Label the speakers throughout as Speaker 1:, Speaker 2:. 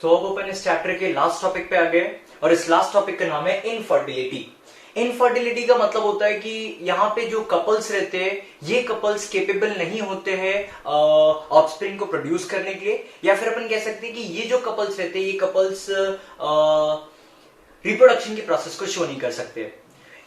Speaker 1: तो अब अपन इस चैप्टर के लास्ट टॉपिक पे आ गए और इस लास्ट टॉपिक का नाम है इनफर्टिलिटी। इनफर्टिलिटी का मतलब होता है कि यहाँ पे जो कपल्स रहते हैं ये कपल्स केपेबल नहीं होते हैं ऑफस्प्रिंग को प्रोड्यूस करने के लिए, या फिर अपन कह सकते हैं कि ये जो कपल्स रहते हैं ये कपल्स रिप्रोडक्शन की प्रोसेस को शो नहीं कर सकते।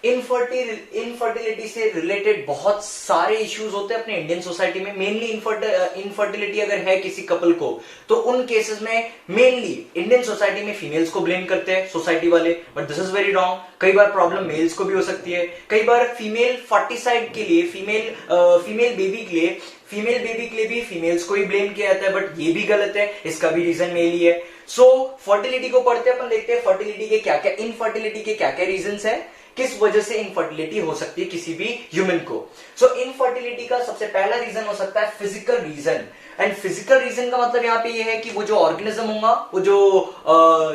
Speaker 1: इनफर्टिलिटी से रिलेटेड बहुत सारे इश्यूज होते हैं अपने इंडियन सोसाइटी में। मेनली इनफर्टिलिटी अगर है किसी कपल को तो उन केसेस में मेनली इंडियन सोसाइटी में फीमेल्स को ब्लेम करते हैं सोसाइटी वाले, but this is very wrong. कई बार प्रॉब्लम मेल्स को भी हो सकती है। कई बार फीमेल फर्टिसाइड के लिए फीमेल बेबी के लिए भी फीमेल्स को ही ब्लेम किया जाता है, बट ये भी गलत है, इसका भी रीजन मेल ही है। सो फर्टिलिटी को पढ़ते अपन देखते हैं फर्टिलिटी के क्या क्या इनफर्टिलिटी के क्या क्या रीजंस है, किस वजह से इनफर्टिलिटी हो सकती है किसी भी ह्यूमन को। सो इनफर्टिलिटी का सबसे पहला रीजन हो सकता है physical reason. And physical reason का मतलब यहाँ पे ये है कि वो जो ऑर्गेनिज्म होगा, वो जो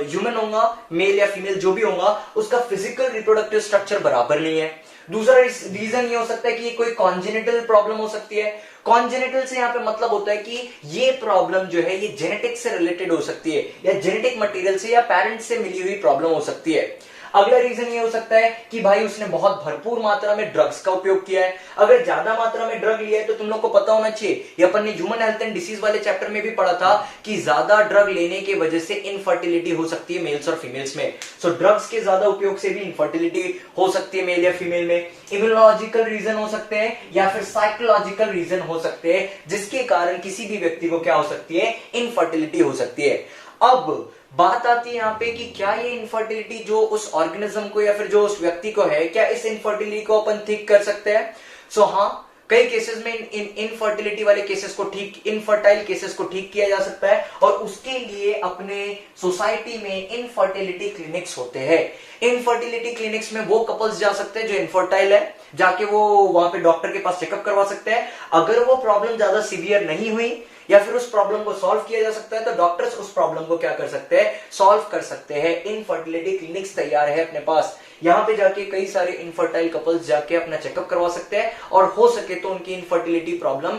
Speaker 1: ह्यूमन होगा, मेल या फीमेल जो भी होगा, उसका फिजिकल रिप्रोडक्टिव स्ट्रक्चर बराबर नहीं है। दूसरा रीजन ये हो सकता है कि कोई कॉन्जेनिटल प्रॉब्लम हो सकती है। कॉन्जेनिटल से यहाँ पे मतलब होता है कि ये प्रॉब्लम जो है ये जेनेटिक से रिलेटेड हो सकती है, या जेनेटिक मटेरियल से या पेरेंट्स से मिली हुई प्रॉब्लम हो सकती है। अगला रीजन ये हो सकता है कि भाई उसने बहुत भरपूर मात्रा में ड्रग्स का उपयोग किया है। अगर ज्यादा मात्रा में ड्रग लिया है तो तुम लोग को पता होना चाहिए, ये अपन ने ह्यूमन हेल्थ एंड डिसीज वाले चैप्टर में भी पढ़ा था कि ज्यादा ड्रग लेने की वजह से इनफर्टिलिटी हो सकती है मेल्स और फीमेल्स में। सो ड्रग्स के ज्यादा उपयोग से भी इनफर्टिलिटी हो सकती है मेल या फीमेल में। इम्यूनोलॉजिकल रीजन हो सकते हैं या फिर साइकोलॉजिकल रीजन हो सकते हैं, जिसके कारण किसी भी व्यक्ति को क्या हो सकती है, इनफर्टिलिटी हो सकती है। अब बात आती है यहाँ पे कि क्या ये इनफर्टिलिटी जो उस ऑर्गेनिज्म को या फिर जो उस व्यक्ति को है, क्या इस इनफर्टिलिटी को अपन ठीक कर सकते हैं? सो हाँ, कई केसेस में इनफर्टिलिटी वाले केसेस को इनफर्टाइल केसेस को ठीक किया जा सकता है, और उसके लिए अपने सोसाइटी में इनफर्टिलिटी क्लिनिक्स होते हैं। इनफर्टिलिटी क्लिनिक्स में वो कपल्स जा सकते हैं जो इनफर्टाइल है, जाके वो वहां पे डॉक्टर के पास चेकअप करवा सकते हैं। अगर वो प्रॉब्लम ज्यादा सीवियर नहीं हुई या फिर उस प्रॉब्लम को सॉल्व किया जा सकता है तो डॉक्टर्स उस प्रॉब्लम को क्या कर सकते हैं, सॉल्व कर सकते हैं। इनफर्टिलिटी क्लिनिक्स तैयार है अपने पास, यहां पे जाके कई सारे इनफर्टाइल कपल्स जाके अपना चेकअप करवा सकते हैं और हो सके तो उनकी इनफर्टिलिटी प्रॉब्लम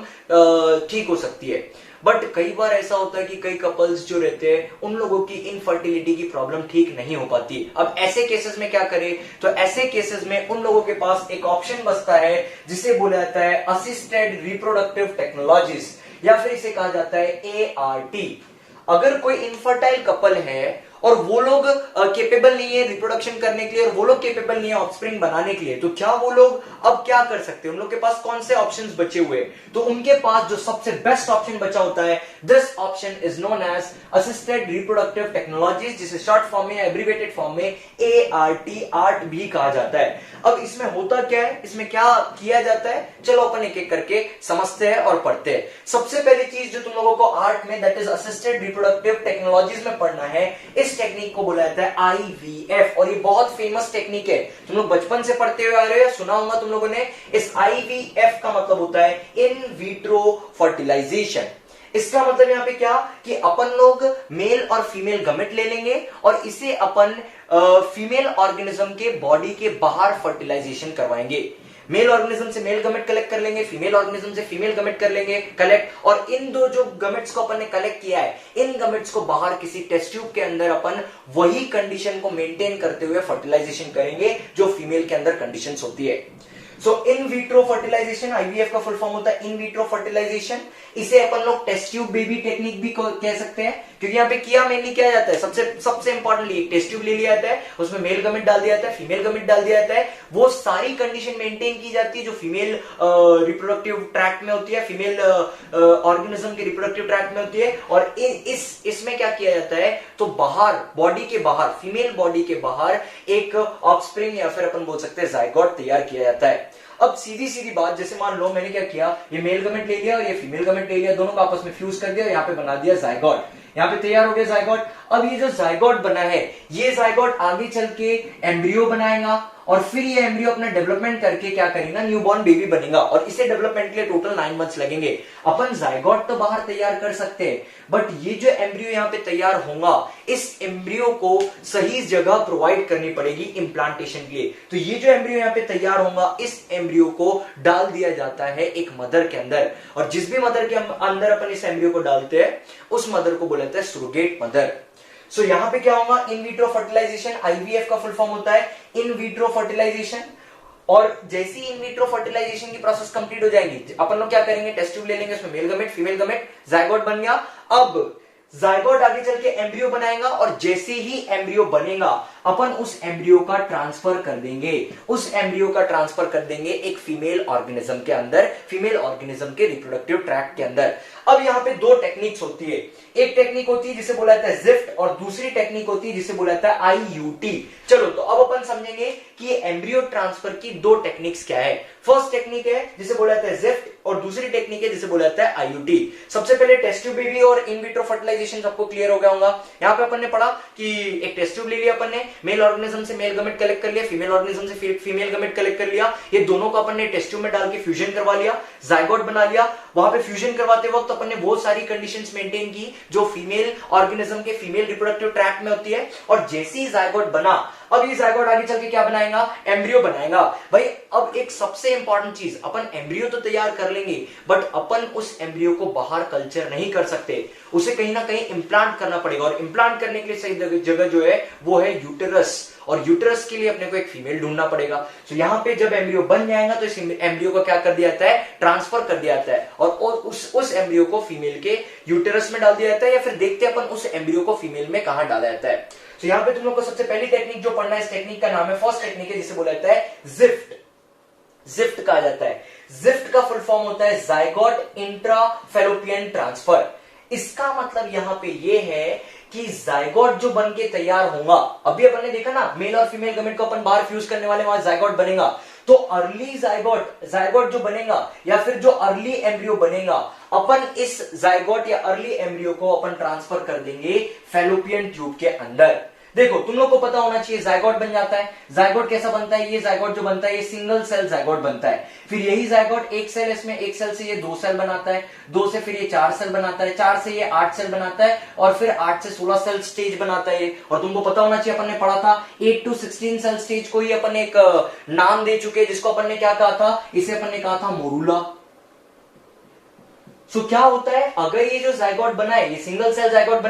Speaker 1: ठीक हो सकती है। बट कई बार ऐसा होता है कि कई कपल्स जो रहते हैं उन लोगों की इनफर्टिलिटी की प्रॉब्लम ठीक नहीं हो पाती। अब ऐसे केसेस में क्या करें, तो ऐसे केसेस में उन लोगों के पास एक ऑप्शन बचता है जिसे बोला जाता है असिस्टेड रिप्रोडक्टिव टेक्नोलॉजीज, या फिर इसे कहा जाता है ART। अगर कोई इनफर्टाइल कपल है और वो लोग केपेबल नहीं है रिप्रोडक्शन करने के लिए, और वो लोग केपेबल नहीं है ऑफस्प्रिंग बनाने के लिए, तो क्या वो लोग अब क्या कर सकते हैं? उन लोग के पास कौन से ऑप्शंस बचे हुए? तो उनके पास जो सबसे बेस्ट ऑप्शन बचा होता है, this option is known as assisted reproductive technologies, जिसे शॉर्ट फॉर्म में, एब्रिवेटेड फॉर्म में ART भी कहा जाता है। अब इसमें होता क्या है, इसमें क्या किया जाता है, चलो अपन एक एक करके समझते हैं और पढ़ते हैं। सबसे पहली चीज जो तुम लोगों को आर्ट में, that is assisted reproductive technologies में पढ़ना है, इस टेक्निक को बोला जाता है IVF, और ये बहुत फेमस टेक्निक है। तुम लोग बचपन से पढ़ते हुए आ रहे हो, सुना होगा तुम लोगों ने। इस IVF का मतलब होता है इन विट्रो फर्टिलाइजेशन। इसका मतलब यहाँ पे क्या कि अपन लोग मेल और फीमेल गमेट ले लेंगे और इसे अपन फीमेल ऑर्गेनिज्म के बॉडी के बाहर फर्टिलाइजेशन करवाएंगे। मेल ऑर्गेनिज्म से मेल गमेट कलेक्ट कर लेंगे, फीमेल ऑर्गेनिज्म से फीमेल गमेट कर लेंगे कलेक्ट, और इन दो जो गमेट्स को अपन ने कलेक्ट किया है, इन गमेट्स को बाहर किसी टेस्ट ट्यूब के अंदर अपन वही कंडीशन को मेंटेन करते हुए फर्टिलाइजेशन करेंगे जो फीमेल के अंदर कंडीशंस होती है। सो इन विट्रो फर्टिलाइजेशन, IVF का फुल फॉर्म होता है इन विट्रो फर्टिलाइजेशन। इसे अपन लोग टेस्ट ट्यूब बेबी टेक्निक भी कह सकते हैं, क्योंकि यहाँ पे किया मेनली क्या जाता है, सबसे इंपॉर्टेंटली एक टेस्ट ट्यूब ले लिया जाता है, उसमें मेल गमेट डाल दिया जाता है, फीमेल गमेट डाल दिया जाता है, वो सारी कंडीशन मेंटेन की जाती है जो फीमेल रिप्रोडक्टिव ट्रैक्ट में होती है, फीमेल ऑर्गेनिज्म के रिप्रोडक्टिव ट्रैक्ट में होती है। और इसमें क्या किया जाता है, तो बाहर, बॉडी के बाहर, फीमेल बॉडी के बाहर एक ऑफस्प्रिंग या फिर अपन बोल सकते हैं जायगोट तैयार किया जाता है। अब सीधी बात, जैसे मान लो मैंने क्या किया, ये मेल गमेट ले लिया और ये फीमेल गमेट ले लिया, दोनों को आपस में फ्यूज कर दिया, यहाँ पे बना दिया जायगोट। यहाँ पे तैयार हो गया जायगोट। अब ये जो जायगोट बना है, ये जायगोट आगे चल के एम्ब्रियो बनाएगा, और फिर ये एम्ब्रियो अपना डेवलपमेंट करके क्या करेगा, न्यूबॉर्न बेबी बनेगा, और इसे डेवलपमेंट के लिए टोटल 9 मंथ्स लगेंगे। अपन जायगोट तो बाहर तैयार कर सकते हैं, बट ये जो एम्ब्रियो यहाँ पे तैयार होगा, इस एम्ब्रियो को सही जगह प्रोवाइड करनी पड़ेगी इम्प्लांटेशन के लिए। तो ये जो एम्ब्रियो यहाँ पे तैयार होगा, इस एम्ब्रियो को डाल दिया जाता है एक मदर के अंदर, और जिस भी मदर के अंदर अपन इस एम्ब्रियो को डालते हैं उस मदर को बोला जाता है सुरोगेट मदर। सो यहां पे क्या होगा, इन विट्रो फर्टिलाइजेशन, आईवीएफ का फुल फॉर्म होता है इन विट्रो फर्टिलाइजेशन। और जैसी इन विट्रो फर्टिलाइजेशन की प्रोसेस कंप्लीट हो जाएगी, अपन लोग क्या करेंगे, टेस्ट ट्यूब ले लेंगे, उसमें male gamete female gamete, zygote बन गया। अब जायगोट आगे चल के एम्ब्रियो बनाएगा, और जैसे ही एम्ब्रियो बनेगा अपन उस एम्ब्रियो का ट्रांसफर कर देंगे, उस एम्ब्रियो का ट्रांसफर कर देंगे एक फीमेल ऑर्गेनिज्म के अंदर, फीमेल ऑर्गेनिज्म के रिप्रोडक्टिव ट्रैक्ट के अंदर। अब यहां पे दो टेक्निक्स होती है, एक टेक्निक होती है जिसे बोला जाता है जिफ्ट, और दूसरी टेक्निक होती है जिसे बोला जाता है आईयूटी। चलो तो अब अपन समझेंगे कि एम्ब्रियो ट्रांसफर की दो टेक्निक्स क्या है। फर्स्ट टेक्निक है जिसे बोला जाता है जिफ्ट, और दूसरी टेक्निक है जिसे बोला जाता है आईयूटी। सबसे पहले टेस्ट ट्यूब बेबी और इन विट्रो फर्टिलाइजेशन सबको क्लियर हो गया होगा। यहां पे अपन ने पढ़ा कि एक टेस्ट ट्यूब ले लिया अपन ने, मेल ऑर्गेनिज्म से मेल गमेट कलेक्ट कर लिया, फीमेल ऑर्गेनिज्म से फीमेल गमेट कलेक्ट कर लिया, ये दोनों को अपन ने टेस्ट ट्यूब में डाल के फ्यूजन करवा लिया, जायगोट बना लिया। वहां पे फ्यूजन करवाते वक्त अपन ने बहुत सारी कंडीशंस मेंटेन की जो फीमेल ऑर्गेनिज्म के फीमेल रिप्रोडक्टिव ट्रैक्ट में होती है, और जैसे ही जायगोट बना, अब ये जायगोट आगे चल के क्या बनाएगा, एम्ब्रियो बनाएगा। भाई अब एक सबसे इंपॉर्टेंट चीज, अपन एम्ब्रियो तो तैयार कर लेंगे, बट अपन उस एम्ब्रियो को बाहर कल्चर नहीं कर सकते, उसे कहीं ना कहीं इंप्लांट करना पड़ेगा, और इंप्लांट करने के लिए सही जगह जो है वो है यूटेरस, और यूटेरस के लिए अपने को एक फीमेल ढूंढना पड़ेगा। तो यहां पे जब एम्ब्रियो बन जाएगा तो इस एम्ब्रियो को क्या कर दिया जाता है, ट्रांसफर कर दिया जाता है, और उस एम्ब्रियो को फीमेल के यूटेरस में डाल दिया जाता है, या फिर देखते हैं अपन उस एम्ब्रियो को फीमेल में कहां डाला जाता है। तो यहां पे तुम लोग को सबसे पहली टेक्निक जो पढ़ना है, इस टेक्निक का नाम है, फर्स्ट टेक्निक है जिसे बोला जाता है जिफ्ट। जिफ्ट कहा जाता है, जिफ्ट का फुल फॉर्म होता है जायगोट इंट्रा फैलोपियन ट्रांसफर। इसका मतलब यहां पे ये है कि जायगोट जो बन के तैयार होगा, अभी अपन ने देखा ना मेल और फीमेल गमेट को अपन बाहर फ्यूज करने वाले, वहां जायगोट बनेगा, तो अर्ली जायगोट जो बनेगा या फिर जो अर्ली एम्ब्रियो बनेगा, अपन इस जायगोट या अर्ली एम्ब्रियो को अपन ट्रांसफर कर देंगे फैलोपियन ट्यूब के अंदर। देखो तुम लोग को पता होना चाहिए जायगोट बन जाता है, जायगोट कैसा बनता है, ये जायगोट जो बनता है ये सिंगल सेल जायगोट बनता है, फिर यही जायगोट एक सेल, इसमें एक सेल से ये 2 सेल बनाता है, 2 से फिर ये 4 सेल बनाता है, 4 से ये 8 सेल बनाता है, और फिर 8 से 16 सेल स्टेज बनाता है। और तुमको पता होना चाहिए, अपन ने पढ़ा था 8 to 16 सेल स्टेज को ही अपन एक नाम दे चुके, जिसको अपन ने क्या कहा था, इसे अपन ने कहा था मोरूला। सो क्या होता है, अगर ये जो जायगोट बना है ये सिंगल सेल जायगोट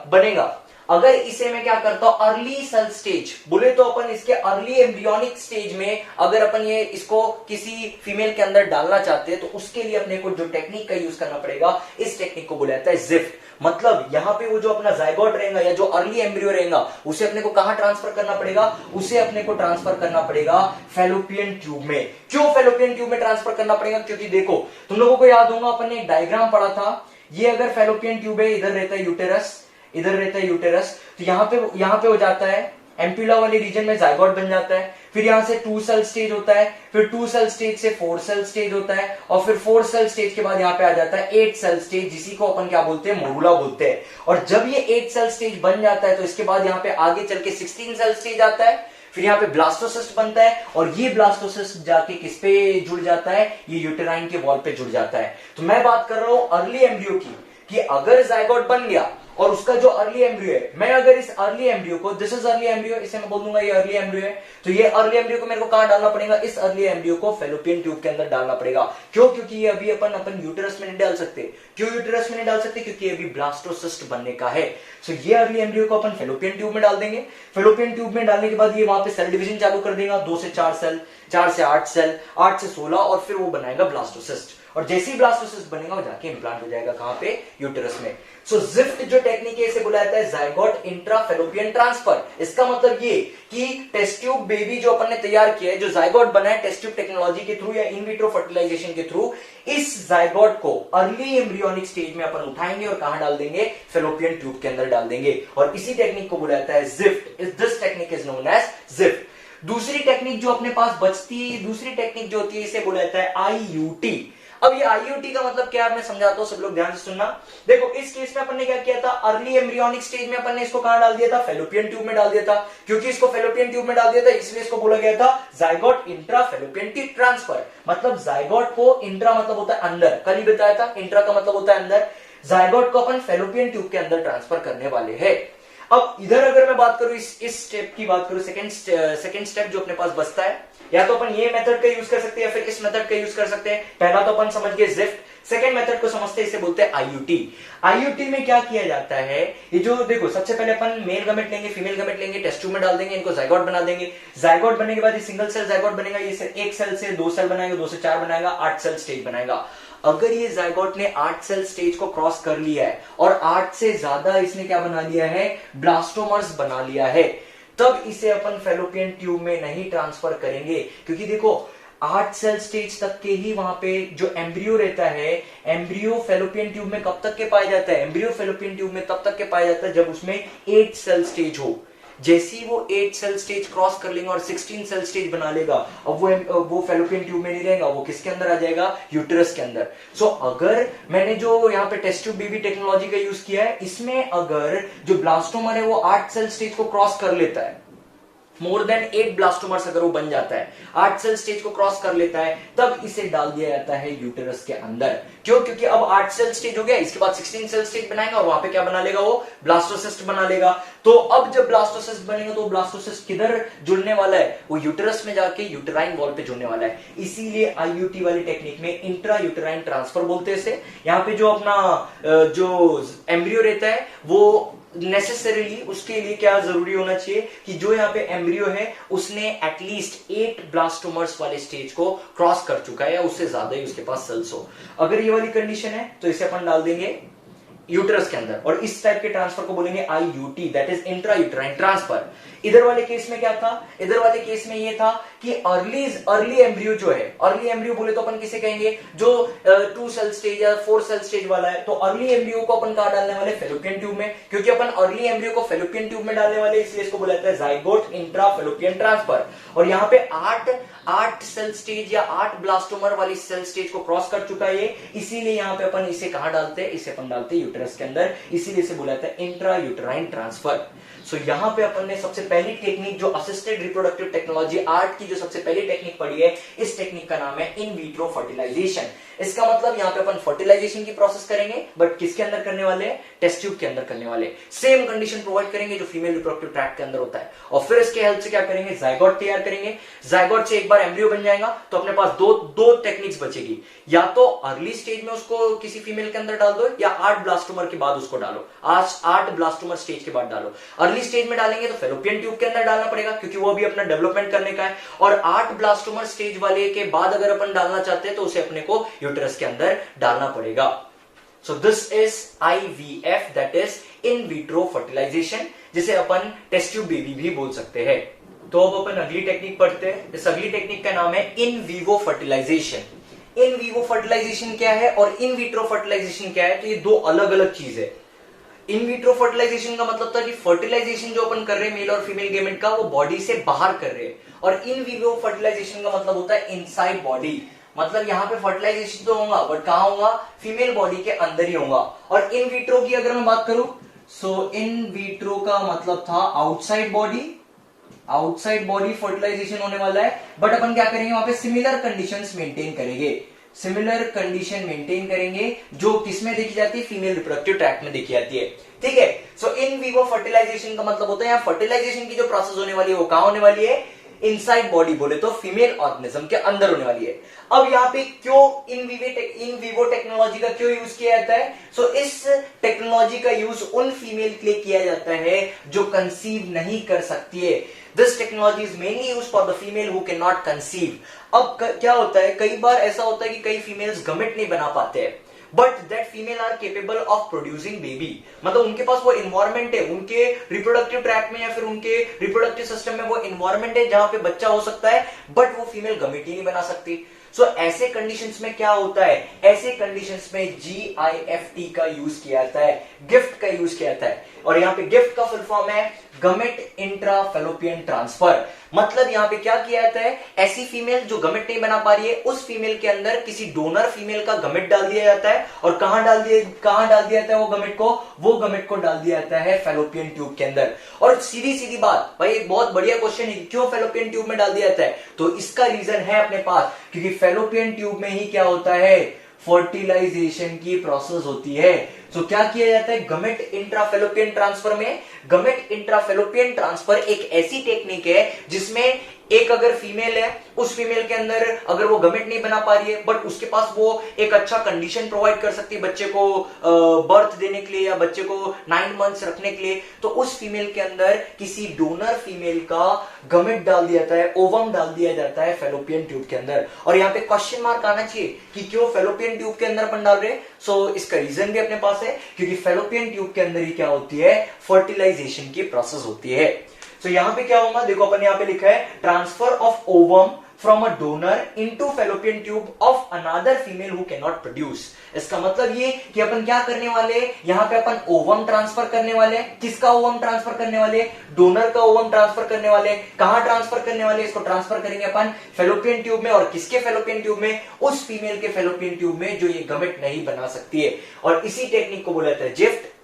Speaker 1: बनेगा, अगर इसे मैं क्या करता हूं, अर्ली सेल स्टेज बोले तो अपन इसके अर्ली एम्ब्रियोनिक स्टेज में अगर अपन ये इसको किसी फीमेल के अंदर डालना चाहते हैं, तो उसके लिए अपने को जो टेक्निक का यूज करना पड़ेगा, इस टेक्निक को बोला जाता है जिफ्ट। मतलब यहां पे वो जो अपना जायगोट रहेगा या जो अर्ली एम्ब्रियो रहेगा, उसे अपने को कहां ट्रांसफर करना पड़ेगा, उसे अपने को ट्रांसफर करना पड़ेगा फैलोपियन ट्यूब में। क्यों फैलोपियन ट्यूब में ट्रांसफर करना पड़ेगा, क्योंकि देखो तुम लोगों को याद होगा अपन ने एक डायग्राम पढ़ा था, ये अगर फैलोपियन ट्यूब है, इधर रहता है यूटेरस, इधर रहता है यूटेरस, तो यहां पे हो जाता है एम्प्यूला वाले रीजन में जायगोट बन जाता है, फिर यहां से 2 सेल स्टेज होता है, फिर 2 सेल स्टेज से 4 सेल स्टेज होता है, और फिर 4 सेल स्टेज के बाद यहां पे आ जाता है 8 सेल स्टेज, जिसी को अपन क्या बोलते हैं, मोरूला बोलते हैं। और जब ये 8 सेल स्टेज बन जाता है, तो इसके बाद यहां पे आगे चल के 16 सेल स्टेज आता है, फिर यहाँ पे ब्लास्टोसिस्ट बनता है, और ये ब्लास्टोसिस्ट जाके किस पे जुड़ जाता है, ये यूटेराइन के वॉल पे जुड़ जाता है। तो मैं बात कर रहा हूं अर्ली एम्ब्रियो की, कि अगर जायगोट बन गया और उसका जो अर्ली एम्ब्रियो है, मैं अगर इस अर्ली एम्ब्रियो को, दिस इज अर्ली एम्ब्रियो, इसे मैं बोल दूंगा ये अर्ली एम्ब्रियो है, तो ये अर्ली एम्ब्रियो को मेरे को कहां डालना पड़ेगा, इस अर्ली एम्ब्रियो को फैलोपियन ट्यूब के अंदर डालना पड़ेगा। क्यों, क्योंकि ये अभी अपन यूटेरस में नहीं डाल सकते। क्यों यूटेरस में नहीं डाल सकते, क्योंकि अभी ब्लास्टोसिस्ट बनने का है। सो ये अर्ली एम्ब्रियो को अपन फैलोपियन ट्यूब में डाल देंगे। फैलोपियन ट्यूब में डालने के बाद ये वहां पे सेल डिवीजन चालू कर देगा, 2 से 4 सेल, 4 से 8 सेल, 8 से 16, और फिर वो बनाएगा ब्लास्टोसिस्ट, और जैसे ही ब्लास्टोसिस्ट बनेगा वो जाके इंप्लांट हो जाएगा कहां पे, यूटेरस में। सो जिफ्ट जो टेक्निक है इसे बुलाया जाता है जायगोट इंट्रा फैलोपियन ट्रांसफर। इसका मतलब ये कि टेस्ट ट्यूब बेबी जो अपन ने तैयार किया है, जो जायगोट बना है टेस्ट ट्यूब टेक्नोलॉजी के थ्रू या इन विट्रो फर्टिलाइजेशन के थ्रू, इस जायगोट को अर्ली एम्ब्रियोनिक स्टेज में अपन उठाएंगे और कहां डाल देंगे, फैलोपियन ट्यूब के अंदर डाल देंगे, और इसी टेक्निक को बुलाया जाता है GIFT. This technique is known as GIFT. दूसरी टेक्निक जो अपने पास बचती है, दूसरी टेक्निक जो होती है, इसे बोला जाता है आईयूटी। अब ये आईयूटी का मतलब क्या है मैं समझाता हूं, सब लोग ध्यान से सुनना। देखो इस केस में अपन ने क्या किया था, अर्ली एम्ब्रियोनिक स्टेज में अपन ने इसको कहां डाल दिया था, फैलोपियन ट्यूब में डाल दिया था। क्योंकि इसको फैलोपियन ट्यूब में डाल दिया था, इसलिए इसको बोला गया था zygote intra fallopian tube transfer. मतलब जायगोट को, इंट्रा मतलब होता है अंदर, कल ही बताया था, इंट्रा का मतलब होता है अंदर, जायगोट को अपन फैलोपियन ट्यूब के अंदर ट्रांसफर करने वाले हैं। अब इधर अगर मैं बात करूं इस स्टेप की बात करूं, सेकंड स्टेप जो अपने पास बचता है, या तो अपन ये मेथड का यूज कर सकते हैं या फिर इस मेथड का यूज कर सकते हैं। पहला तो अपन समझ गए जिफ्ट, सेकंड मेथड को समझते हैं, इसे बोलते हैं आईयूटी। आईयूटी में क्या किया जाता है, ये जो देखो सबसे पहले अपन मेल गमेट लेंगे, फीमेल गमेट लेंगे, टेस्ट ट्यूब में डाल देंगे, इनको जायगोट बना देंगे। जायगोट बनने के बाद ये सिंगल सेल जायगोट बनेगा, ये एक सेल से 2 सेल बनाएगा, 2 से 4 बनाएगा, 8 सेल स्टेज बनाएगा। अगर ये जायगोट ने 8 सेल स्टेज को क्रॉस कर लिया है और 8 से ज्यादा इसने क्या बना लिया है, ब्लास्टोमर्स बना लिया है, तब इसे अपन फैलोपियन ट्यूब में नहीं ट्रांसफर करेंगे। क्योंकि देखो 8 सेल स्टेज तक के ही वहां पे जो एम्ब्रियो रहता है, एम्ब्रियो फैलोपियन ट्यूब में कब तक के पाया जाता है, एम्ब्रियो फैलोपियन ट्यूब में तब तक के पाया जाता है जब उसमें 8 सेल स्टेज हो। जैसे ही वो 8 सेल स्टेज क्रॉस कर लेंगे और 16 सेल स्टेज बना लेगा, अब वो फैलोपियन ट्यूब में नहीं रहेगा, वो किसके अंदर आ जाएगा, यूटेरस के अंदर। सो अगर मैंने जो यहाँ पे टेस्ट ट्यूब बेबी टेक्नोलॉजी का यूज किया है, इसमें अगर जो ब्लास्टोमर है वो 8 सेल स्टेज को क्रॉस कर लेता है, मोर देन 8 ब्लास्टोमर्स अगर वो बन जाता है, 8 सेल स्टेज को क्रॉस कर लेता है, तब इसे डाल दिया जाता है यूटेरस के अंदर। क्यों? क्योंकि अब 8 सेल स्टेज हो गया, इसके बाद 16 सेल स्टेज बनाएगा और वहां पे क्या बना लेगा, वो ब्लास्टोसिस्ट बना लेगा। तो अब जब ब्लास्टोसिस्ट बनेगा तो ब्लास्टोसिस्ट किधर जुड़ने वाला है, वो यूटेरस में जाके यूटेराइन वॉल पे जुड़ने वाला है। इसीलिए आईयूटी वाली टेक्निक में इंट्रा यूटेराइन ट्रांसफर बोलते हैं इसे। यहाँ पे जो अपना जो एम्ब्रियो रहता है वो नेसेसरीली उसके लिए क्या जरूरी होना चाहिए कि जो यहाँ पे एम्ब्रियो है उसने एटलीस्ट 8 ब्लास्टोमर्स वाले स्टेज को क्रॉस कर चुका है या उससे ज्यादा ही उसके पास सेल्स हो। अगर ये वाली कंडीशन है तो इसे अपन डाल देंगे यूटेरस के अंदर, और इस टाइप के ट्रांसफर को बोलेंगे IUT, that is intra uterine transfer. इधर वाले केस में क्या था, इधर वाले केस में ये था कि अर्ली एम्ब्रियो जो है, अर्ली एम्ब्रियो बोले तो अपन किसे कहेंगे, जो 2 सेल स्टेज या 4 सेल स्टेज वाला है, तो अर्ली एम्ब्रियो को अपन कहां डालने वाले, फैलोपियन ट्यूब में। क्योंकि अपन अर्ली एम्ब्रियो को फैलोपियन ट्यूब में डालने वाले, इसलिए इसको बोला जाता है जाइगोट इंट्रा फैलोपियन ट्रांसफर। और यहाँ पे 8 सेल स्टेज या 8 ब्लास्टोमर वाली सेल स्टेज को क्रॉस कर चुका है ये, इसीलिए यहाँ पे अपन इसे कहां डालते हैं, इसे अपन डालते हैं यूटेरस के अंदर, इसीलिए इसे बोला जाता है इंट्रा यूटेराइन ट्रांसफर। सो यहां पे अपन ने सबसे पहली टेक्निक जो असिस्टेड रिप्रोडक्टिव टेक्नोलॉजी आर्ट की जो सबसे पहली टेक्निक पढ़ी है, इस टेक्निक का नाम है इन विट्रो फर्टिलाइजेशन। इसका मतलब यहाँ पे अपन फर्टिलाइजेशन की प्रोसेस करेंगे, बट किसके अंदर करने वाले हैं, टेस्ट ट्यूब के अंदर करने वाले। सेम कंडीशन प्रोवाइड करेंगे जो फीमेल रिप्रोडक्टिव ट्रैक्ट के अंदर होता है, और फिर इसके हेल्प से क्या करेंगे, जायगोट तैयार करेंगे। जायगोट से एक बार एम्ब्रियो बन जाएगा तो अपने पास दो टेक्निक्स बचेगी, या तो अर्ली स्टेज में उसको किसी फीमेल के अंदर डाल दो, या 8 ब्लास्टोमर के बाद उसको डालो, 8 ब्लास्टोमर स्टेज के बाद डालो। अर्ली स्टेज में डालेंगे तो फैलोपियन ट्यूब के अंदर डालना पड़ेगा क्योंकि वो अभी अपना डेवलपमेंट करने का है, और 8 ब्लास्टोमर स्टेज वाले के बाद अगर अपन डालना चाहते हैं तो उसे अपने को यूटेरस के अंदर डालना पड़ेगा। So this is IVF, that is in vitro fertilization, जिसे अपन टेस्ट ट्यूब बेबी भी बोल सकते हैं। तो अब अपन अगली टेक्निक पढ़ते हैं। इस अगली टेक्निक का नाम है in vivo fertilization. In vivo fertilization क्या है और इन विट्रो फर्टिलाइजेशन क्या है, तो ये दो अलग अलग चीज है। इन विट्रो फर्टिलाइजेशन का मतलब था कि फर्टिलाइजेशन जो अपन कर रहे हैं मेल और फीमेल गेमेट का, वो बॉडी से बाहर कर रहे हैं, और इन विवो फर्टिलाइजेशन का मतलब होता है इनसाइड बॉडी। मतलब यहाँ पे फर्टिलाइजेशन तो होगा बट कहां होगा, फीमेल बॉडी के अंदर ही होगा। और इन विट्रो की अगर मैं बात करूं, सो इन विट्रो का मतलब था आउटसाइड बॉडी फर्टिलाइजेशन होने वाला है, बट अपन क्या करेंगे, वहां पे सिमिलर कंडीशंस मेंटेन करेंगे, सिमिलर कंडीशन मेंटेन करेंगे जो किसमें देखी जाती है, फीमेल रिप्रोडक्टिव ट्रैक्ट में देखी जाती है। ठीक है, सो इन विवो फर्टिलाइजेशन का मतलब होता है यहाँ फर्टिलाइजेशन की जो प्रोसेस होने वाली है वो कहां होने वाली है, इनसाइड बॉडी बोले तो फीमेल ऑर्गेनिज्म के अंदर होने वाली है। अब यहाँ पे क्यों इन विवो टेक्नोलॉजी का क्यों यूज किया जाता है, सो इस टेक्नोलॉजी का यूज उन फीमेल के लिए किया जाता है जो कंसीव नहीं कर सकती है। This technology is mainly use for the female who can not conceive. अब क्या होता है, कई बार ऐसा होता है कि कई फीमेल्स गमेट नहीं बना पाते हैं, but that female are capable of producing baby. मतलब उनके पास वो इन्वायरमेंट है, उनके रिप्रोडक्टिव ट्रैक्ट में या फिर उनके रिप्रोडक्टिव सिस्टम में वो इन्वायरमेंट है जहां पे बच्चा हो सकता है, बट वो फीमेल गमेट ही नहीं बना सकती। सो ऐसे कंडीशंस में क्या होता है, ऐसे कंडीशंस में GIFT का यूज किया जाता है, गिफ्ट का यूज किया जाता है। और यहाँ पे गिफ्ट का फुल फॉर्म है गमेट इंट्रा फैलोपियन ट्रांसफर। मतलब यहाँ पे क्या किया जाता है, ऐसी फीमेल जो गमेट नहीं बना पा रही है, उस फीमेल के अंदर किसी डोनर फीमेल का गमेट डाल दिया जाता है, और कहां डाल दिया जाता है वो गमेट को डाल दिया जाता है फैलोपियन ट्यूब के अंदर। और सीधी बात भाई, एक बहुत बढ़िया क्वेश्चन है, क्यों फैलोपियन ट्यूब में डाल दिया जाता है, तो इसका रीजन है अपने पास, क्योंकि फैलोपियन ट्यूब में ही क्या होता है, फर्टिलाइजेशन की प्रोसेस होती है। तो क्या किया जाता है, गमेट इंट्रा फैलोपियन ट्रांसफर में गमेट इंट्राफेलोपियन ट्रांसफर एक ऐसी टेक्निक है जिसमें एक अगर फीमेल है, उस फीमेल के अंदर अगर वो गमेट नहीं बना पा रही है बट उसके पास वो एक अच्छा कंडीशन प्रोवाइड कर सकती है बच्चे को बर्थ देने के लिए या बच्चे को 9 मंथ्स रखने के लिए, तो उस फीमेल के अंदर किसी डोनर फीमेल का गमेट डाल दिया जाता है, ओवम डाल दिया जाता है फेलोपियन ट्यूब के अंदर। और यहाँ पे क्वेश्चन मार्क आना चाहिए कि क्यों फेलोपियन ट्यूब के अंदर अपन डाल रहे हैं। सो इसका रीजन भी अपने पास है, क्योंकि फेलोपियन ट्यूब के अंदर ही क्या होती है, फर्टिलाइजेशन की प्रोसेस होती है। तो यहां पे क्या होगा, देखो अपन यहां पे लिखा है transfer of ovum from a donor into fallopian tube of another female who can not produce. इसका मतलब ये कि अपन क्या करने वाले, यहां पे अपन ओवम ट्रांसफर करने वाले। किसका ओवम ट्रांसफर करने वाले, डोनर का ओवम ट्रांसफर करने वाले। कहां ट्रांसफर करने वाले, इसको ट्रांसफर करेंगे अपन फेलोपियन ट्यूब में। और किसके फेलोपियन ट्यूब में, उस फीमेल के फेलोपियन ट्यूब में जो ये गमेट नहीं बना सकती है। और इसी टेक्निक को बोला जाता है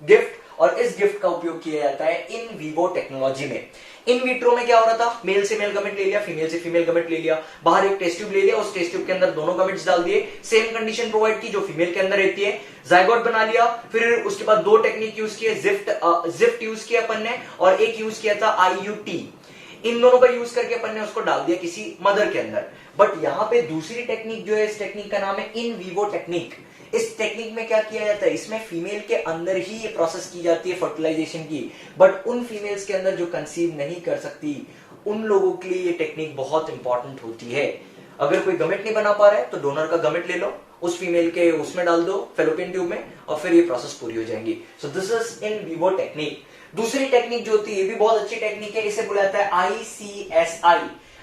Speaker 1: गिफ्ट। और इस गिफ्ट का उपयोग किया जाता है इन वीवो टेक्नोलॉजी में। इन विट्रो में क्या हो रहा था, मेल से मेल गमेट ले लिया, फीमेल से फीमेल गमेट ले लिया, बाहर एक टेस्ट ट्यूब ले लिया, उस टेस्ट ट्यूब के अंदर दोनों गमेट्स डाल दिए, सेम कंडीशन प्रोवाइड की जो फीमेल के अंदर रहती है, जायगोट बना लिया। फिर उसके बाद दो टेक्निक यूज किए, जिफ्ट यूज किया अपन ने, और एक यूज किया था IUT। इन दोनों का यूज करके अपन ने उसको डाल दिया किसी मदर के अंदर। बट यहां पे दूसरी टेक्निक जो है, इस टेक्निक का नाम है इन वीवो टेक्निक। इस टेक्निक में क्या किया जाता है, इसमें फीमेल के अंदर ही ये प्रोसेस की जाती है फर्टिलाइजेशन की। बट उन फीमेल्स के अंदर जो कंसीव नहीं कर सकती, उन लोगों के लिए ये टेक्निक बहुत इंपॉर्टेंट होती है। अगर कोई गमेट नहीं बना पा रहा है तो डोनर का गमेट ले लो, उस फीमेल के उसमें डाल दो फेलोपियन ट्यूब में, और फिर ये प्रोसेस पूरी हो जाएंगी। सो this is in vivo technique. दूसरी टेक्निक जो होती है, ये भी बहुत अच्छी टेक्निक है, इसे बुलाता है ICSI।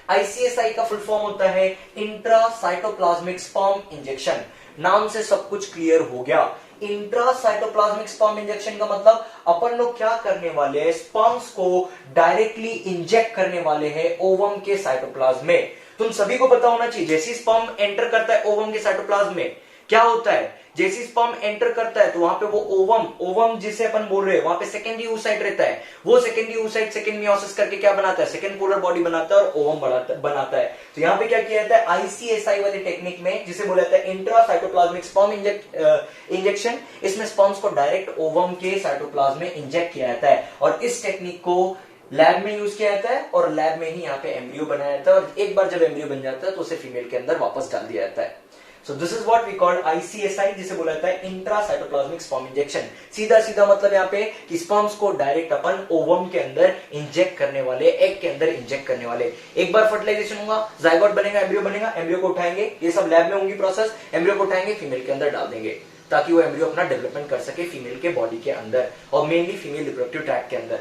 Speaker 1: ICSI का फुल फॉर्म होता है इंट्रासाइटोप्लाज्मिक स्पर्म इंजेक्शन। नाम से सब कुछ क्लियर हो गया। इंट्रासाइटोप्लाज्मिक स्पर्म इंजेक्शन का मतलब अपन लोग क्या करने वाले हैं, स्पर्म्स को डायरेक्टली इंजेक्ट करने वाले हैं ओवम के साइटोप्लाज्म में। तुम सभी को पता होना चाहिए, जैसे स्पर्म एंटर करता है ओवम के साइटोप्लाज्म में, क्या होता है, जैसे स्पर्म एंटर करता है तो वहां पे वो ओवम जिसे अपन बोल रहे हैं, वहां पे सेकेंडरी oocyte रहता है। वो सेकेंडरी oocyte सेकेंड मियोसिस करके क्या बनाता है, सेकेंड पोलर बॉडी बनाता है और ओवम बनाता है। तो यहाँ पे क्या किया जाता है, ICSI वाली टेक्निक में, जिसे बोला जाता है इंट्रासाइटोप्लाज्मिक स्पर्म इंजेक्शन, इसमें स्पर्म्स को डायरेक्ट ओवम के साइटोप्लाज्म में इंजेक्ट किया जाता है। और इस टेक्निक को लैब में यूज किया जाता है, और लैब में ही यहाँ पे एम्ब्रियो बनाया जाता है। और एक बार जब एम्ब्रियो बन जाता है तो उसे फीमेल के अंदर वापस डाल दिया जाता है। So this is what we call ICSI, जिसे बोला जाता है इंट्रासाइटोप्लाज्मिक स्पर्म इंजेक्शन। सीधा सीधा मतलब यहाँ पे कि स्पर्म्स को डायरेक्ट अपन ओवम के अंदर इंजेक्ट करने वाले, एग के अंदर इंजेक्ट करने वाले। एक बार फर्टिलाइजेशन होगा, जायगोट बनेगा, एम्ब्रियो बनेगा, एम्ब्रियो को उठाएंगे, ये सब लैब में होंगी प्रोसेस, एम्ब्रियो को उठाएंगे, फीमेल के अंदर डाल देंगे, ताकि वो एम्ब्रियो अपना डेवलपमेंट कर सके फीमेल के बॉडी के अंदर, और मेनली फीमेल रिप्रोडक्टिव ट्रैक्ट के अंदर।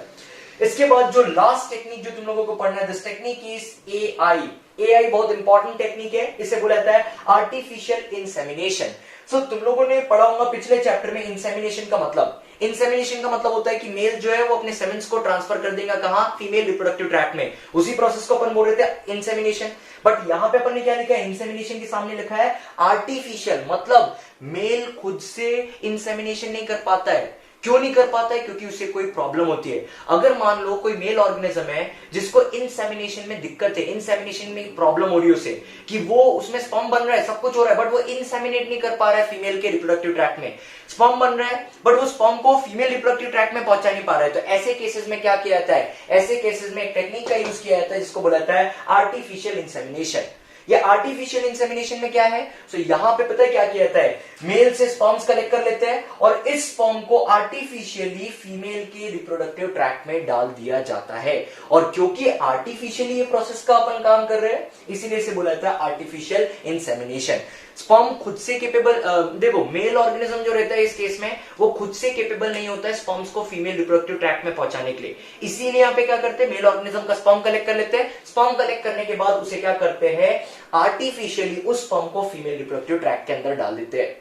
Speaker 1: इसके बाद जो लास्ट टेक्निक जो तुम लोगों को पढ़ना है, दिस टेक्निक इज AI बहुत इंपॉर्टेंट टेक्निक है, इसे बोला जाता है आर्टिफिशियल इंसेमिनेशन। सो तुम लोगों ने पढ़ा होगा पिछले चैप्टर में इंसेमिनेशन का मतलब। इंसेमिनेशन का मतलब होता है कि मेल जो है वो अपने सेमेंस को ट्रांसफर कर देगा कहां, फीमेल रिप्रोडक्टिव ट्रैक्ट में। उसी प्रोसेस को अपन बोल रहे थे इंसेमिनेशन। बट यहां पे अपन ने क्या लिखा है, इंसेमिनेशन के सामने लिखा है आर्टिफिशियल, मतलब मेल खुद से इंसेमिनेशन नहीं कर पाता है। क्यों नहीं कर पाता है, क्योंकि उसे कोई प्रॉब्लम होती है। अगर मान लो कोई मेल ऑर्गेनिज्म है जिसको इंसेमिनेशन में दिक्कत है, इंसेमिनेशन में प्रॉब्लम हो रही है उसे, कि वो उसमें स्पर्म बन रहा है, सब कुछ हो रहा है, बट वो इंसेमिनेट नहीं कर पा रहा है फीमेल के रिप्रोडक्टिव ट्रैक्ट में। स्पर्म बन रहा है बट वो स्पर्म को फीमेल रिप्रोडक्टिव ट्रैक्ट में पहुंचा नहीं पा रहा है। तो ऐसे केसेस में क्या किया जाता है, ऐसे केसेस में एक टेक्निक का यूज किया जाता है जिसको बोला जाता है आर्टिफिशियल इंसेमिनेशन। ये आर्टिफिशियल इंसेमिनेशन में क्या है, तो यहां पे पता है क्या किया जाता है, मेल से स्पर्म्स कलेक्ट कर लेते हैं और इस स्पर्म को आर्टिफिशियली फीमेल के रिप्रोडक्टिव ट्रैक्ट में डाल दिया जाता है। और क्योंकि आर्टिफिशियली ये प्रोसेस का अपन काम कर रहे हैं, इसीलिए इसे बोला जाता है आर्टिफिशियल इंसेमिनेशन। स्पर्म खुद से केपेबल, देखो मेल ऑर्गेनिज्म जो रहता है इस केस में, वो खुद से केपेबल नहीं होता है स्पर्म्स को फीमेल रिप्रोडक्टिव ट्रैक्ट में पहुंचाने के लिए। इसीलिए यहाँ पे क्या करते हैं, मेल ऑर्गेनिज्म का स्पर्म कलेक्ट कर लेते हैं। स्पर्म कलेक्ट करने के बाद उसे क्या करते हैं, आर्टिफिशियली उस स्पर्म को फीमेल रिप्रोडक्टिव ट्रैक्ट के अंदर डाल देते हैं।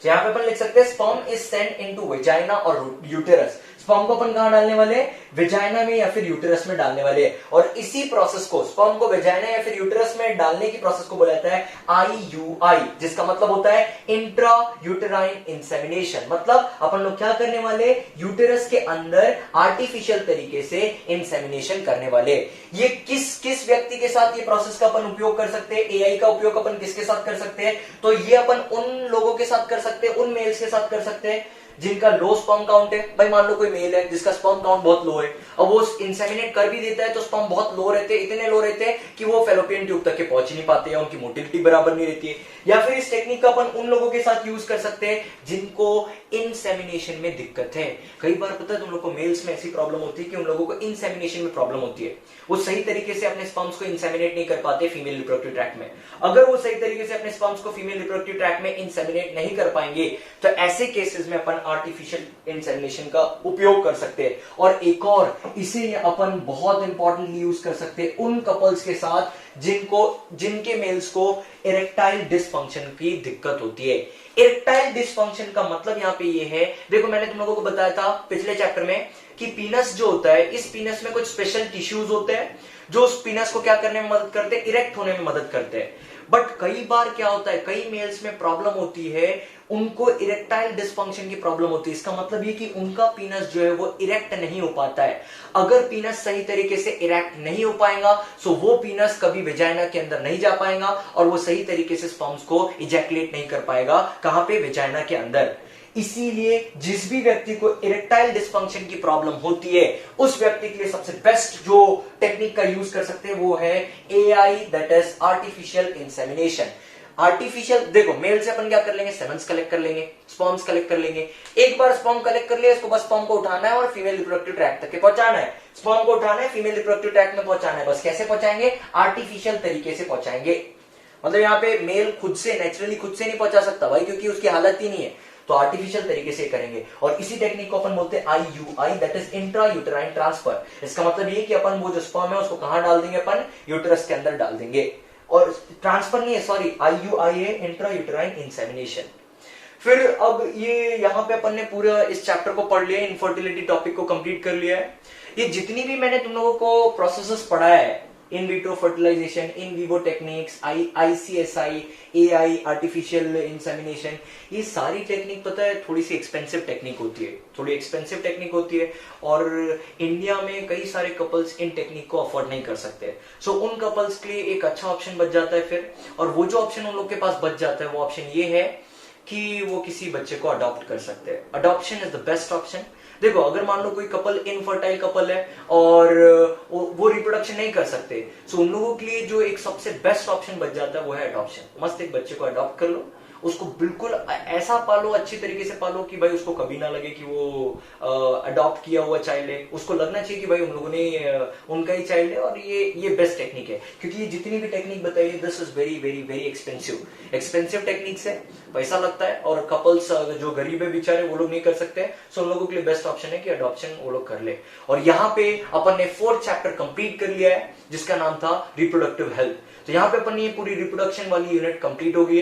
Speaker 1: तो यहां पे अपन लिख सकते हैं sperm is sent into vagina और यूटेरस। स्पर्म को अपन कहां डालने वाले, वेजाइना में या फिर यूटेरस में डालने वाले। और इसी प्रोसेस को, स्पर्म को वेजाइना या फिर यूटेरस में डालने की प्रोसेस को बोला जाता है IUI, जिसका मतलब होता है इंट्रा यूटेराइन इंसेमिनेशन। मतलब अपन लोग क्या करने वाले, यूटेरस के अंदर आर्टिफिशियल तरीके से इंसेमिनेशन करने वाले। ये किस व्यक्ति के साथ ये प्रोसेस का अपन उपयोग कर सकते हैं, AI का उपयोग अपन किसके साथ कर सकते हैं, तो ये अपन उन लोगों के साथ कर सकते हैं, उन मेल्स के साथ कर सकते हैं जिनका लो स्पर्म काउंट है। भाई मान लो कोई मेल है जिसका स्पर्म काउंट बहुत लो है, अब वो इंसेमिनेट कर भी देता है तो स्पर्म बहुत लो रहते हैं, इतने लो रहते हैं कि वो फेलोपियन ट्यूब तक के पहुंच ही नहीं पाते हैं, उनकी मोटिलिटी बराबर नहीं रहती है। या फिर इस टेक्निक का अपन उन लोगों के साथ यूज कर सकते हैं जिनको इंसेमिनेशन में दिक्कत है। कई बार पता है तुम लोग को मेल्स में ऐसी प्रॉब्लम होती है कि उन लोगों को इंसेमिनेशन में प्रॉब्लम होती है, वो सही तरीके से अपने स्पर्म्स को इंसेमिनेट नहीं कर पाते फीमेल रिप्रोडक्टिव ट्रैक्ट में। अगर वो सही तरीके से अपने स्पर्म्स को फीमेल रिप्रोडक्टिव ट्रैक्ट में इंसेमिनेट नहीं कर पाएंगे तो ऐसे केसेस में अपन आर्टिफिशियल इंसेमिनेशन का उपयोग कर सकते हैं। और एक और इसे अपन बहुत इंपॉर्टेंटली यूज कर सकते हैं उन कपल्स के साथ जिनके मेल्स को इरेक्टाइल डिसफंक्शन की दिक्कत होती है। इरेक्टाइल डिसफंक्शन का मतलब यहां पे ये है, देखो मैंने तुम लोगों को बताया था पिछले चैप्टर में कि पीनस जो होता है, इस पीनस में कुछ स्पेशल टिश्यूज होते हैं जो उस पीनस को क्या करने में मदद करते हैं, इरेक्ट होने में मदद करते हैं। बट कई बार क्या होता है, कई मेल्स में प्रॉब्लम होती है, उनको इरेक्टाइल डिसफंक्शन की प्रॉब्लम होती है। इसका मतलब ये कि उनका पीनस जो है वो इरेक्ट नहीं हो पाता है। अगर पीनस सही तरीके से इरेक्ट नहीं हो पाएगा तो वो पीनस कभी वेजाइना के अंदर नहीं जा पाएगा और वो सही तरीके से स्पर्म्स को इजैकुलेट नहीं कर पाएगा। कहां पे? वेजाइना के अंदर। इसीलिए जिस भी व्यक्ति को इरेक्टाइल डिसफंक्शन की प्रॉब्लम होती है उस व्यक्ति के लिए सबसे बेस्ट जो टेक्निक का यूज कर सकते हैं वो है AI, that is artificial insemination. Artificial, देखो मेल से अपन क्या कर लेंगे, सेमेंस कलेक्ट कर लेंगे, स्पर्म्स कलेक्ट कर लेंगे। एक बार स्पर्म कलेक्ट कर लिया, इसको बस स्पर्म को उठाना है और फीमेल रिप्रोडक्टिव ट्रैक्ट तक के पहुंचाना है। स्पर्म को उठाना है, फीमेल रिप्रोडक्टिव ट्रैक्ट में पहुंचाना है। बस कैसे पहुंचाएंगे? आर्टिफिशियल तरीके से पहुंचाएंगे। मतलब यहाँ पे मेल खुद से नेचुरली खुद से नहीं पहुंचा सकता भाई, क्योंकि उसकी हालत ही नहीं है, तो आर्टिफिशियल तरीके से करेंगे। और इसी टेक्निक को अपन बोलते हैं IUI, that is intra uterine transfer. इसका मतलब ये कि अपन वो जो स्पर्म है उसको कहां डाल देंगे, अपन यूटेरस के अंदर डाल देंगे। और ट्रांसफर नहीं है, सॉरी, IUI है, इंट्रा यूटेराइन इंसेमिनेशन। फिर अब ये यहाँ पे अपन ने पूरा इस चैप्टर को पढ़ लिया, इनफर्टिलिटी टॉपिक को कंप्लीट कर लिया है। ये जितनी भी मैंने तुम लोगों को प्रोसेसेस पढ़ाया है, in vitro fertilization, in vivo techniques, ICSI, AI, artificial insemination, ये सारी टेक्निक पता है थोड़ी सी एक्सपेंसिव टेक्निक होती है, थोड़ी एक्सपेंसिव टेक्निक होती है और इंडिया में कई सारे कपल्स इन टेक्निक को अफोर्ड नहीं कर सकते। सो उन कपल्स के लिए एक अच्छा ऑप्शन बच जाता है फिर, और वो जो ऑप्शन उन लोग के पास बच जाता है वो ऑप्शन ये है कि वो किसी बच्चे को अडॉप्ट कर सकते हैं। Adoption is the best option. देखो अगर मान लो कोई कपल इनफर्टाइल कपल है और वो रिप्रोडक्शन नहीं कर सकते, तो उन लोगों के लिए जो एक सबसे बेस्ट ऑप्शन बच जाता है वो है अडॉप्शन। मस्त एक बच्चे को अडॉप्ट कर लो, उसको बिल्कुल ऐसा पालो, अच्छी तरीके से पालो कि भाई उसको कभी ना लगे कि वो अडॉप्ट किया हुआ चाइल्ड है। उसको लगना चाहिए कि भाई उन लोगों ने उनका ही चाइल्ड है। और ये बेस्ट टेक्निक है, क्योंकि ये जितनी भी टेक्निक बताई है this is very very very expensive techniques है, पैसा लगता है और कपल्स जो गरीब है बेचारे वो लोग नहीं कर सकते। सो उन लोगों के लिए बेस्ट ऑप्शन है कि अडॉप्शन वो लोग कर ले। और यहाँ पे अपन ने 4th चैप्टर कंप्लीट कर लिया है जिसका नाम था रिप्रोडक्टिव हेल्थ। तो यहाँ पे अपन ये पूरी रिप्रोडक्शन वाली यूनिट कंप्लीट हो गई है।